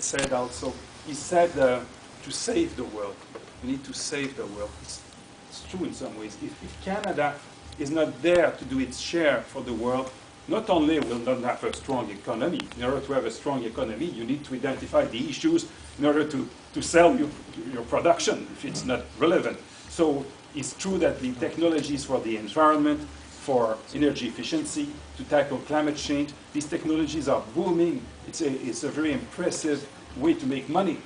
said also, he said to save the world. We need to save the world. It's true in some ways. If Canada is not there to do its share for the world, not only will not have a strong economy. In order to have a strong economy, you need to identify the issues in order to sell your production if it's not relevant. So it's true that the technologies for the environment, for energy efficiency, to tackle climate change, these technologies are booming. It's a very impressive way to make money,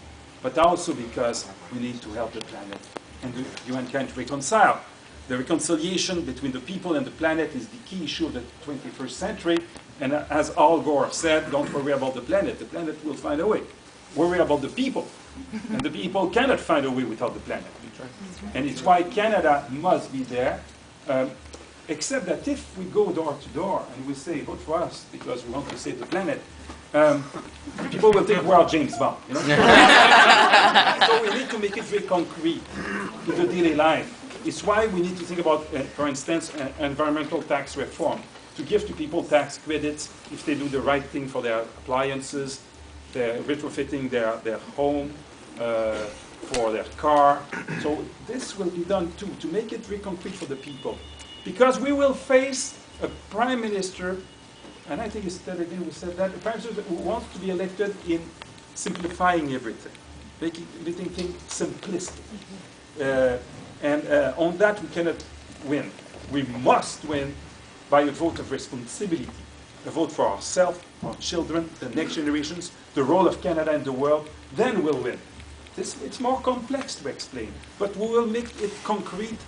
but also because we need to help the planet. And the UN can't reconcile. The reconciliation between the people and the planet is the key issue of the 21st century. And as Al Gore said, don't worry about the planet will find a way. Worry about the people. And the people cannot find a way without the planet. And it's why Canada must be there. Except that if we go door to door and we say, vote for us because we want to save the planet, people will think we are James Bond. You know? So we need to make it very concrete in the daily life. It's why we need to think about, for instance, environmental tax reform, to give to people tax credits if they do the right thing for their appliances, they're retrofitting their home, for their car. So this will be done too, to make it very concrete for the people. Because we will face a prime minister, and I think it's Ted again who said that, a prime minister who wants to be elected in simplifying everything, making everything simplistic. And on that we cannot win. We must win by a vote of responsibility, a vote for ourselves, our children, the next generations, the role of Canada in the world. Then we'll win. It's more complex to explain, but we will make it concrete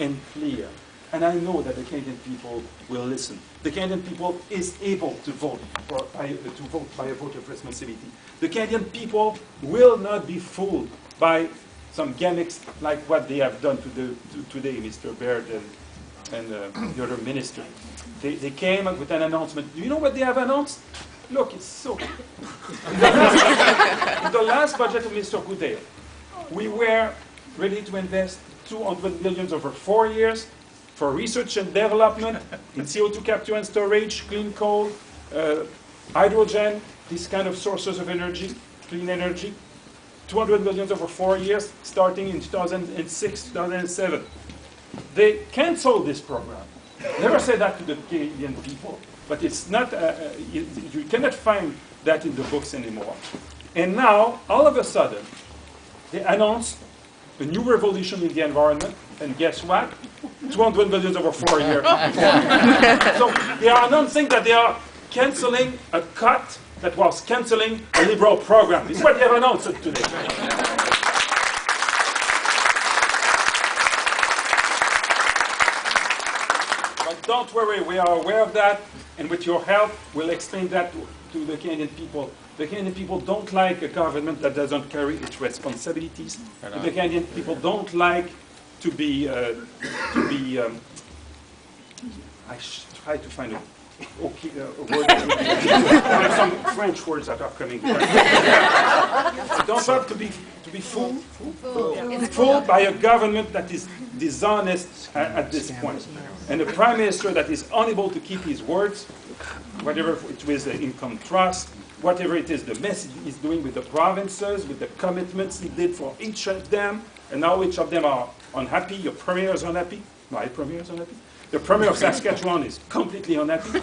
and clear. And I know that the Canadian people will listen. The Canadian people is able to vote by a vote of responsibility. The Canadian people will not be fooled by some gimmicks like what they have done today, Mr. Baird and the other minister. They came up with an announcement. Do you know what they have announced? Look, it's so... In the last budget of Mr. Goodale, we were ready to invest $200 million over 4 years for research and development in CO2 capture and storage, clean coal, hydrogen, these kind of sources of energy, clean energy. $200 million over 4 years, starting in 2006, 2007. They canceled this program. Never said that to the Canadian people, but it's not, you cannot find that in the books anymore. And now, all of a sudden, they announced a new revolution in the environment, and guess what? $200 million over 4 years. So they are announcing that they are canceling a cut that was canceling a liberal program. This is what they have announced today. But don't worry, we are aware of that, and with your help, we'll explain that to the Canadian people. The Canadian people don't like a government that doesn't carry its responsibilities. The Canadian people don't like to be I try to find a word. There are some French words that are coming. Don't want to be fooled by a government that is dishonest at this point, and a prime minister that is unable to keep his words, whatever it is the income trust, whatever it is the message he's doing with the provinces, with the commitments he did for each of them, and now each of them are unhappy. Your premier is unhappy. My premier is unhappy. The Premier of Saskatchewan is completely unhappy.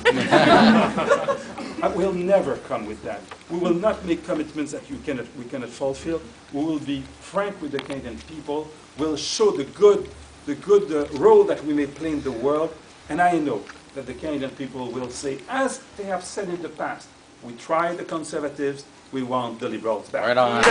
I will never come with that. We will not make commitments that we cannot fulfill. We will be frank with the Canadian people. We'll show the good role that we may play in the world. And I know that the Canadian people will say, as they have said in the past, we tried the Conservatives, we want the Liberals back. Right on.